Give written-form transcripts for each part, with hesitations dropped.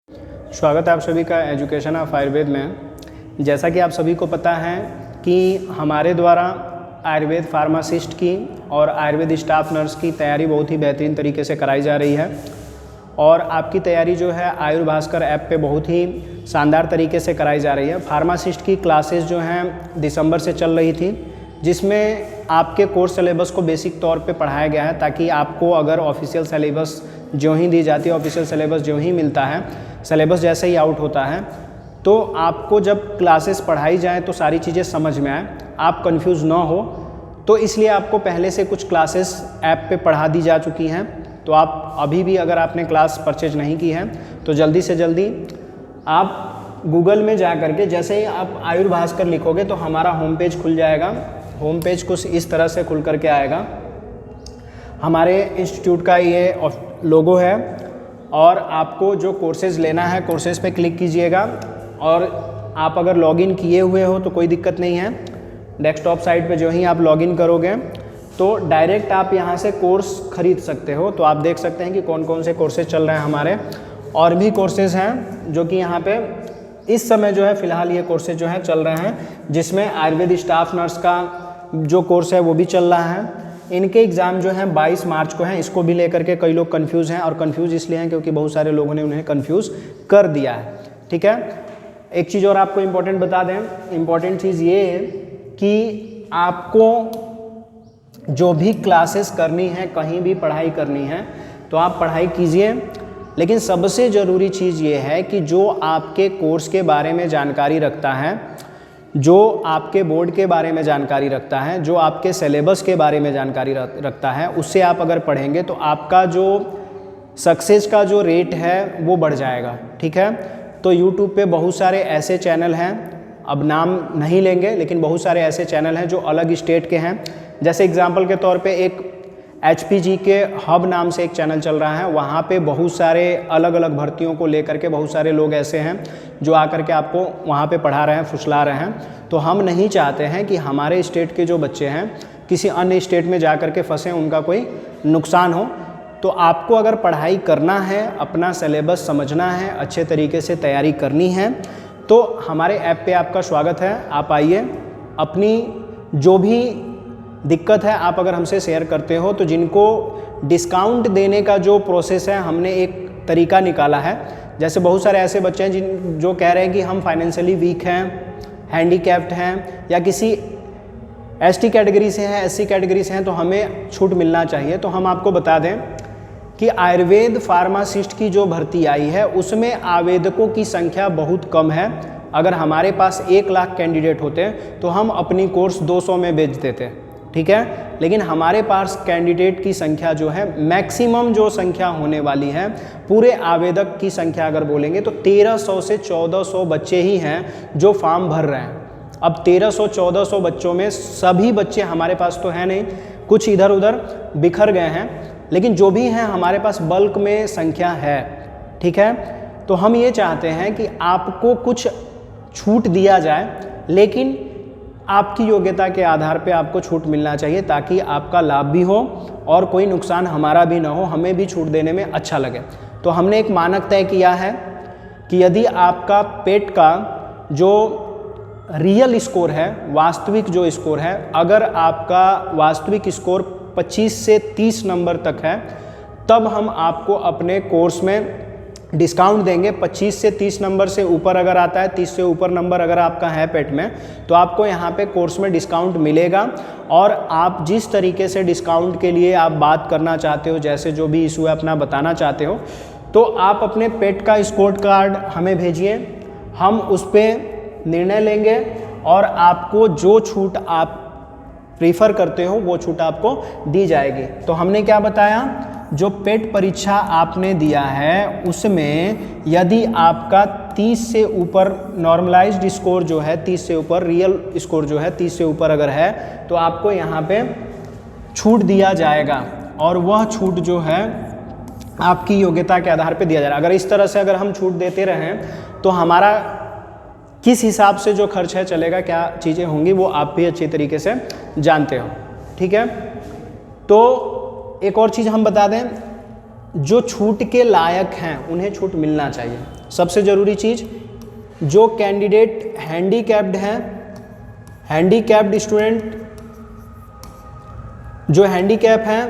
स्वागत है आप सभी का एजुकेशन ऑफ आयुर्वेद में। जैसा कि आप सभी को पता है कि हमारे द्वारा आयुर्वेद फार्मासिस्ट की और आयुर्वेद स्टाफ नर्स की तैयारी बहुत ही बेहतरीन तरीके से कराई जा रही है और आपकी तैयारी जो है आयुर्भास्कर ऐप पे बहुत ही शानदार तरीके से कराई जा रही है। फार्मासिस्ट की क्लासेस जो हैं दिसंबर से चल रही थी, जिसमें आपके कोर्स सिलेबस को बेसिक तौर पे पढ़ाया गया है ताकि आपको अगर ऑफिशियल सिलेबस जो ही दी जाती है, ऑफिशियल सिलेबस जो ही मिलता है, सिलेबस जैसे ही आउट होता है तो आपको जब क्लासेस पढ़ाई जाएँ तो सारी चीज़ें समझ में आए, आप कंफ्यूज ना हो। तो इसलिए आपको पहले से कुछ क्लासेस ऐप पे पढ़ा दी जा चुकी हैं। तो आप अभी भी अगर आपने क्लास परचेज नहीं की है तो जल्दी से जल्दी आप गूगल में जा करके जैसे ही आप आयुर्भास्कर लिखोगे तो हमारा होम पेज खुल जाएगा। होम पेज कुछ इस तरह से खुल करके आएगा। हमारे इंस्टीट्यूट का ये लोगो है और आपको जो कोर्सेज़ लेना है कोर्सेज़ पे क्लिक कीजिएगा और आप अगर लॉगिन किए हुए हो तो कोई दिक्कत नहीं है। डेस्कटॉप साइट पे जो ही आप लॉगिन करोगे तो डायरेक्ट आप यहाँ से कोर्स खरीद सकते हो। तो आप देख सकते हैं कि कौन कौन से कोर्सेज चल रहे हैं हमारे, और भी कोर्सेज हैं जो कि यहाँ पे इस समय जो है फ़िलहाल ये कोर्सेज जो हैं चल रहे हैं, जिसमें आयुर्वेद स्टाफ नर्स का जो कोर्स है वो भी चल रहा है। इनके एग्ज़ाम जो हैं 22 मार्च को हैं। इसको भी लेकर के कई लोग कंफ्यूज हैं और कंफ्यूज इसलिए हैं क्योंकि बहुत सारे लोगों ने उन्हें कंफ्यूज कर दिया है। ठीक है, एक चीज़ और आपको इम्पोर्टेंट बता दें। इम्पोर्टेंट चीज़ ये है कि आपको जो भी क्लासेस करनी है, कहीं भी पढ़ाई करनी है तो आप पढ़ाई कीजिए, लेकिन सबसे ज़रूरी चीज़ ये है कि जो आपके कोर्स के बारे में जानकारी रखता है, जो आपके बोर्ड के बारे में जानकारी रखता है, जो आपके सिलेबस के बारे में जानकारी रखता है, उससे आप अगर पढ़ेंगे तो आपका जो सक्सेस का जो रेट है वो बढ़ जाएगा। ठीक है, तो यूट्यूब पे बहुत सारे ऐसे चैनल हैं, अब नाम नहीं लेंगे, लेकिन बहुत सारे ऐसे चैनल हैं जो अलग स्टेट के हैं। जैसे एग्जांपल के तौर पे एक HPG के हब नाम से एक चैनल चल रहा है। वहाँ पे बहुत सारे अलग अलग भर्तियों को लेकर के बहुत सारे लोग ऐसे हैं जो आकर के आपको वहाँ पे पढ़ा रहे हैं, फुसला रहे हैं। तो हम नहीं चाहते हैं कि हमारे स्टेट के जो बच्चे हैं किसी अन्य स्टेट में जा कर के फंसें, उनका कोई नुकसान हो। तो आपको अगर पढ़ाई करना है, अपना सिलेबस समझना है, अच्छे तरीके से तैयारी करनी है तो हमारे ऐप पे आपका स्वागत है। आप आइए, अपनी जो भी दिक्कत है आप अगर हमसे शेयर करते हो तो जिनको डिस्काउंट देने का जो प्रोसेस है हमने एक तरीका निकाला है। जैसे बहुत सारे ऐसे बच्चे हैं जो कह रहे हैं कि हम फाइनेंशियली वीक हैं, हैंडीकैप्ड हैं या किसी ST कैटेगरी से हैं, SC कैटेगरी से हैं, तो हमें छूट मिलना चाहिए। तो हम आपको बता दें कि आयुर्वेद फार्मासिस्ट की जो भर्ती आई है उसमें आवेदकों की संख्या बहुत कम है। अगर हमारे पास 1 लाख कैंडिडेट होते तो हम अपनी कोर्स 200 में बेच देते। ठीक है, लेकिन हमारे पास कैंडिडेट की संख्या जो है, मैक्सिमम जो संख्या होने वाली है, पूरे आवेदक की संख्या अगर बोलेंगे तो 1300 से 1400 बच्चे ही हैं जो फॉर्म भर रहे हैं। अब 1300-1400 बच्चों में सभी बच्चे हमारे पास तो हैं नहीं, कुछ इधर उधर बिखर गए हैं, लेकिन जो भी हैं हमारे पास बल्क में संख्या है। ठीक है, तो हम ये चाहते हैं कि आपको कुछ छूट दिया जाए, लेकिन आपकी योग्यता के आधार पे आपको छूट मिलना चाहिए ताकि आपका लाभ भी हो और कोई नुकसान हमारा भी ना हो, हमें भी छूट देने में अच्छा लगे। तो हमने एक मानक तय किया है कि यदि आपका पेट का जो रियल स्कोर है, वास्तविक जो स्कोर है, अगर आपका वास्तविक स्कोर 25 से 30 नंबर तक है तब हम आपको अपने कोर्स में डिस्काउंट देंगे। 25 से 30 नंबर से ऊपर अगर आता है, 30 से ऊपर नंबर अगर आपका है पेट में, तो आपको यहाँ पे कोर्स में डिस्काउंट मिलेगा। और आप जिस तरीके से डिस्काउंट के लिए आप बात करना चाहते हो, जैसे जो भी इशू है अपना बताना चाहते हो, तो आप अपने पेट का स्कोर कार्ड हमें भेजिए, हम उस पर निर्णय लेंगे और आपको जो छूट आप प्रीफर करते हो वो छूट आपको दी जाएगी। तो हमने क्या बताया, जो पेट परीक्षा आपने दिया है उसमें यदि आपका 30 से ऊपर नॉर्मलाइज्ड स्कोर जो है, 30 से ऊपर रियल स्कोर जो है 30 से ऊपर अगर है तो आपको यहाँ पे छूट दिया जाएगा और वह छूट जो है आपकी योग्यता के आधार पे दिया जाएगा। अगर इस तरह से अगर हम छूट देते रहें तो हमारा किस हिसाब से जो खर्च है चलेगा, क्या चीज़ें होंगी, वो आप भी अच्छी तरीके से जानते हो। ठीक है, तो एक और चीज़ हम बता दें, जो छूट के लायक हैं उन्हें छूट मिलना चाहिए। सबसे ज़रूरी चीज़, जो कैंडिडेट हैंडीकैप्ड हैं, हैंडीकैप्ड स्टूडेंट जो हैंडीकैप हैं,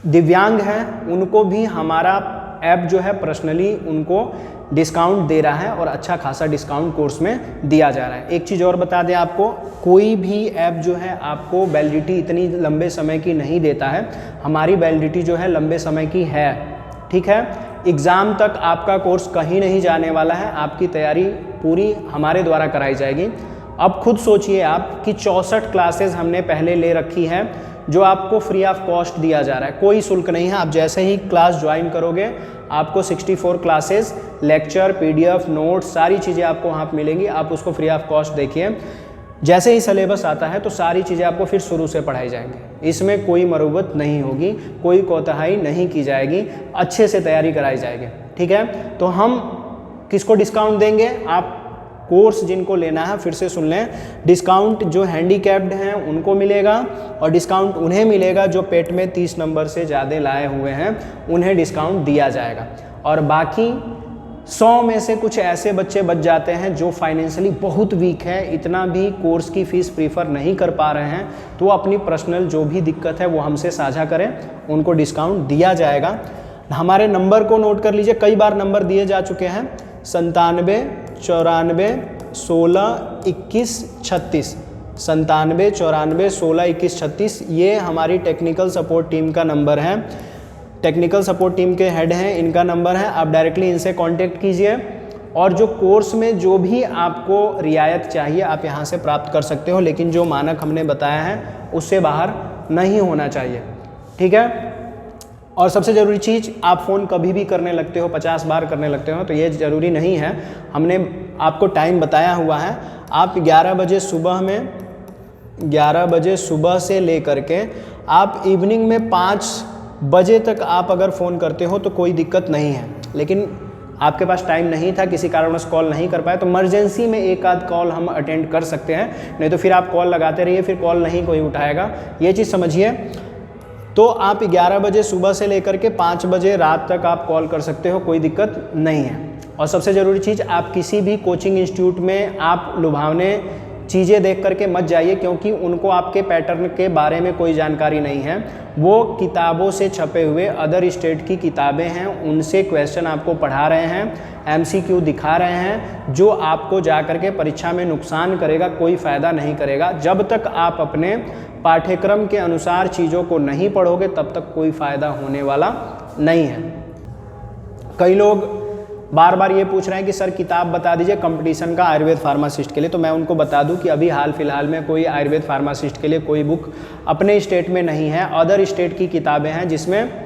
दिव्यांग हैं, उनको भी हमारा ऐप जो है पर्सनली उनको डिस्काउंट दे रहा है और अच्छा खासा डिस्काउंट कोर्स में दिया जा रहा है। एक चीज़ और बता दें आपको, कोई भी ऐप जो है आपको वैलिडिटी इतनी लंबे समय की नहीं देता है, हमारी वैलिडिटी जो है लंबे समय की है, ठीक है। एग्ज़ाम तक आपका कोर्स कहीं नहीं जाने वाला है, आपकी तैयारी पूरी हमारे द्वारा कराई जाएगी। अब खुद सोचिए आप कि 64 क्लासेस हमने पहले ले रखी है जो आपको फ्री ऑफ कॉस्ट दिया जा रहा है, कोई शुल्क नहीं है। आप जैसे ही क्लास ज्वाइन करोगे आपको 64 क्लासेस, लेक्चर, पीडीएफ, नोट्स, सारी चीज़ें आपको वहाँ पर मिलेंगी। आप उसको फ्री ऑफ कॉस्ट देखिए। जैसे ही सिलेबस आता है तो सारी चीज़ें आपको फिर शुरू से पढ़ाई जाएंगी, इसमें कोई मरूबत नहीं होगी, कोई कोताही नहीं की जाएगी, अच्छे से तैयारी कराई जाएगी, ठीक है। तो हम किसको डिस्काउंट देंगे? आप कोर्स जिनको लेना है फिर से सुन लें, डिस्काउंट जो हैंडीकैप्ड हैं उनको मिलेगा और डिस्काउंट उन्हें मिलेगा जो पेट में 30 नंबर से ज़्यादा लाए हुए हैं, उन्हें डिस्काउंट दिया जाएगा। और बाकी 100 में से कुछ ऐसे बच्चे बच जाते हैं जो फाइनेंशियली बहुत वीक है, इतना भी कोर्स की फ़ीस प्रीफर नहीं कर पा रहे हैं, तो अपनी पर्सनल जो भी दिक्कत है वो हमसे साझा करें, उनको डिस्काउंट दिया जाएगा। हमारे नंबर को नोट कर लीजिए, कई बार नंबर दिए जा चुके हैं, 97 94 16 21 36, 97 94 16 21 36, ये हमारी टेक्निकल सपोर्ट टीम का नंबर है। टेक्निकल सपोर्ट टीम के हेड हैं, इनका नंबर है, आप डायरेक्टली इनसे कांटेक्ट कीजिए और जो कोर्स में जो भी आपको रियायत चाहिए आप यहाँ से प्राप्त कर सकते हो, लेकिन जो मानक हमने बताया है उससे बाहर नहीं होना चाहिए, ठीक है। और सबसे ज़रूरी चीज़, आप फ़ोन कभी भी करने लगते हो, 50 बार करने लगते हो, तो ये ज़रूरी नहीं है। हमने आपको टाइम बताया हुआ है, आप 11 बजे सुबह में, 11 बजे सुबह से ले करके आप इवनिंग में 5 बजे तक आप अगर फ़ोन करते हो तो कोई दिक्कत नहीं है। लेकिन आपके पास टाइम नहीं था, किसी कारणवश कॉल नहीं कर पाए, तो इमरजेंसी में एक आध कॉल हम अटेंड कर सकते हैं, नहीं तो फिर आप कॉल लगाते रहिए, फिर कॉल नहीं कोई उठाएगा, ये चीज़ समझिए। तो आप 11 बजे सुबह से लेकर के 5 बजे रात तक आप कॉल कर सकते हो, कोई दिक्कत नहीं है। और सबसे ज़रूरी चीज़, आप किसी भी कोचिंग इंस्टीट्यूट में आप लुभावने चीज़ें देख करके मत जाइए, क्योंकि उनको आपके पैटर्न के बारे में कोई जानकारी नहीं है। वो किताबों से छपे हुए अदर स्टेट की किताबें हैं, उनसे क्वेश्चन आपको पढ़ा रहे हैं, MCQ दिखा रहे हैं, जो आपको जा कर के परीक्षा में नुकसान करेगा, कोई फ़ायदा नहीं करेगा। जब तक आप अपने पाठ्यक्रम के अनुसार चीज़ों को नहीं पढ़ोगे तब तक कोई फ़ायदा होने वाला नहीं है। कई लोग बार बार ये पूछ रहे हैं कि सर किताब बता दीजिए कंपटीशन का आयुर्वेद फार्मासिस्ट के लिए, तो मैं उनको बता दूं कि अभी हाल फिलहाल में कोई आयुर्वेद फार्मासिस्ट के लिए कोई बुक अपने स्टेट में नहीं है, अदर स्टेट की किताबें हैं, जिसमें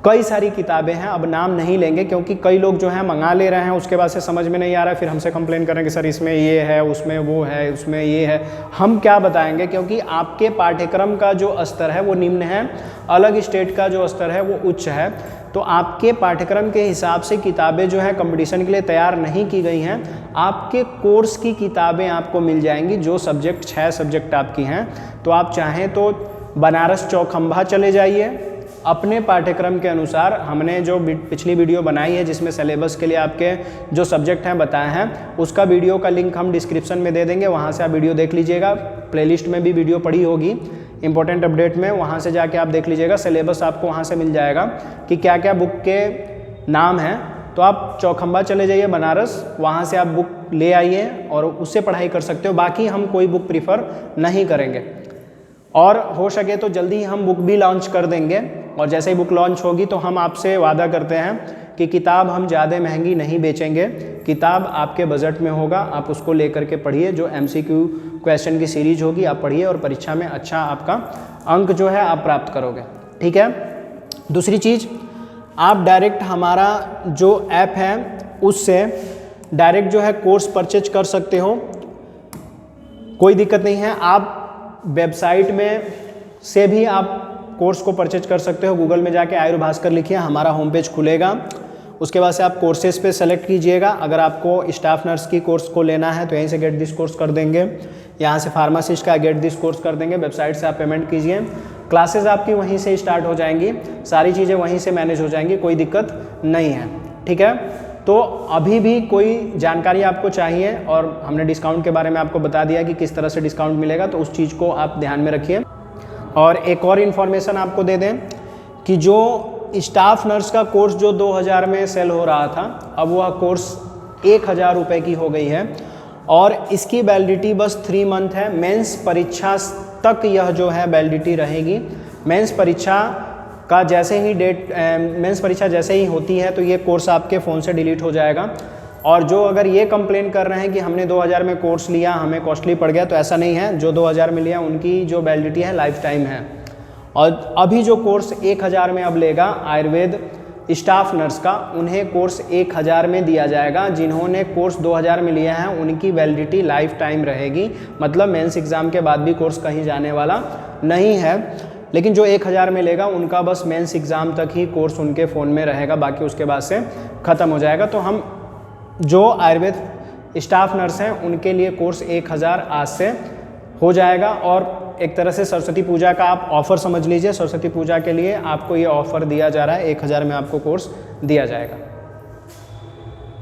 कई सारी किताबें हैं। अब नाम नहीं लेंगे क्योंकि कई लोग जो हैं मंगा ले रहे हैं, उसके बाद से समझ में नहीं आ रहा है, फिर हमसे कंप्लेन कर रहे हैं कि सर इसमें ये है, उसमें वो है, उसमें ये है। हम क्या बताएंगे, क्योंकि आपके पाठ्यक्रम का जो स्तर है वो निम्न है, अलग स्टेट का जो स्तर है वो उच्च है, तो आपके पाठ्यक्रम के हिसाब से किताबें जो है कंपटीशन के लिए तैयार नहीं की गई हैं। आपके कोर्स की किताबें आपको मिल जाएंगी, जो सब्जेक्ट 6 सब्जेक्ट आपकी हैं। तो आप चाहें तो बनारस चौखंबा चले जाइए, अपने पाठ्यक्रम के अनुसार हमने जो पिछली वीडियो बनाई है जिसमें सिलेबस के लिए आपके जो सब्जेक्ट हैं बताए हैं, उसका वीडियो का लिंक हम डिस्क्रिप्शन में दे देंगे, वहाँ से आप वीडियो देख लीजिएगा। प्लेलिस्ट में भी वीडियो पड़ी होगी इंपॉर्टेंट अपडेट में, वहाँ से जाके आप देख लीजिएगा, सिलेबस आपको वहाँ से मिल जाएगा कि क्या क्या बुक के नाम हैं। तो आप चौखंबा चले जाइए बनारस, वहाँ से आप बुक ले आइए और उससे पढ़ाई कर सकते हो। बाकी हम कोई बुक प्रीफर नहीं करेंगे और हो सके तो जल्दी ही हम बुक भी लॉन्च कर देंगे। और जैसे ही बुक लॉन्च होगी तो हम आपसे वादा करते हैं कि किताब हम ज़्यादा महंगी नहीं बेचेंगे, किताब आपके बजट में होगा, आप उसको लेकर के पढ़िए। जो MCQ क्वेश्चन की सीरीज होगी आप पढ़िए और परीक्षा में अच्छा आपका अंक जो है आप प्राप्त करोगे, ठीक है। दूसरी चीज़, आप डायरेक्ट हमारा जो ऐप है उससे डायरेक्ट जो है कोर्स परचेज कर सकते हो, कोई दिक्कत नहीं है। आप वेबसाइट में से भी आप कोर्स को परचेज कर सकते हो। गूगल में जाके आयुर्भास्कर लिखिए, हमारा होम पेज खुलेगा, उसके बाद से आप कोर्सेज पे सेलेक्ट कीजिएगा। अगर आपको स्टाफ नर्स की कोर्स को लेना है तो यहीं से गेट दिस कोर्स कर देंगे, यहाँ से फार्मासिस्ट का गेट दिस कोर्स कर देंगे। वेबसाइट से आप पेमेंट कीजिए, क्लासेस आपकी वहीं से स्टार्ट हो जाएंगी, सारी चीज़ें वहीं से मैनेज हो जाएंगी, कोई दिक्कत नहीं है, ठीक है। तो अभी भी कोई जानकारी आपको चाहिए और हमने डिस्काउंट के बारे में आपको बता दिया कि किस तरह से डिस्काउंट मिलेगा, तो उस चीज़ को आप ध्यान में रखिए। और एक और इन्फॉर्मेशन आपको दे दें कि जो स्टाफ नर्स का कोर्स जो 2000 में सेल हो रहा था, अब वह कोर्स 1000 रुपये की हो गई है और इसकी वैलिडिटी बस 3 मंथ है। मेंस परीक्षा तक यह जो है वैलिडिटी रहेगी। मेंस परीक्षा का जैसे ही मेंस परीक्षा जैसे ही होती है तो ये कोर्स आपके फ़ोन से डिलीट हो जाएगा। और जो अगर ये कंप्लेन कर रहे हैं कि हमने 2000 में कोर्स लिया, हमें कॉस्टली पड़ गया, तो ऐसा नहीं है। जो 2000 में लिया उनकी जो वैलिडिटी है लाइफ टाइम है। और अभी जो कोर्स 1000 में अब लेगा आयुर्वेद स्टाफ नर्स का, उन्हें कोर्स 1000 में दिया जाएगा। जिन्होंने कोर्स 2000 में लिया है उनकी वैलिडिटी लाइफ टाइम रहेगी, मतलब मेंस एग्ज़ाम के बाद भी कोर्स कहीं जाने वाला नहीं है। लेकिन जो 1000 में लेगा उनका बस मेंस एग्ज़ाम तक ही कोर्स उनके फ़ोन में रहेगा, बाकी उसके बाद से ख़त्म हो जाएगा। तो हम जो आयुर्वेद स्टाफ नर्स हैं उनके लिए कोर्स 1000 आज से हो जाएगा। और एक तरह से सरस्वती पूजा का आप ऑफ़र समझ लीजिए। सरस्वती पूजा के लिए आपको ये ऑफ़र दिया जा रहा है, 1000 में आपको कोर्स दिया जाएगा।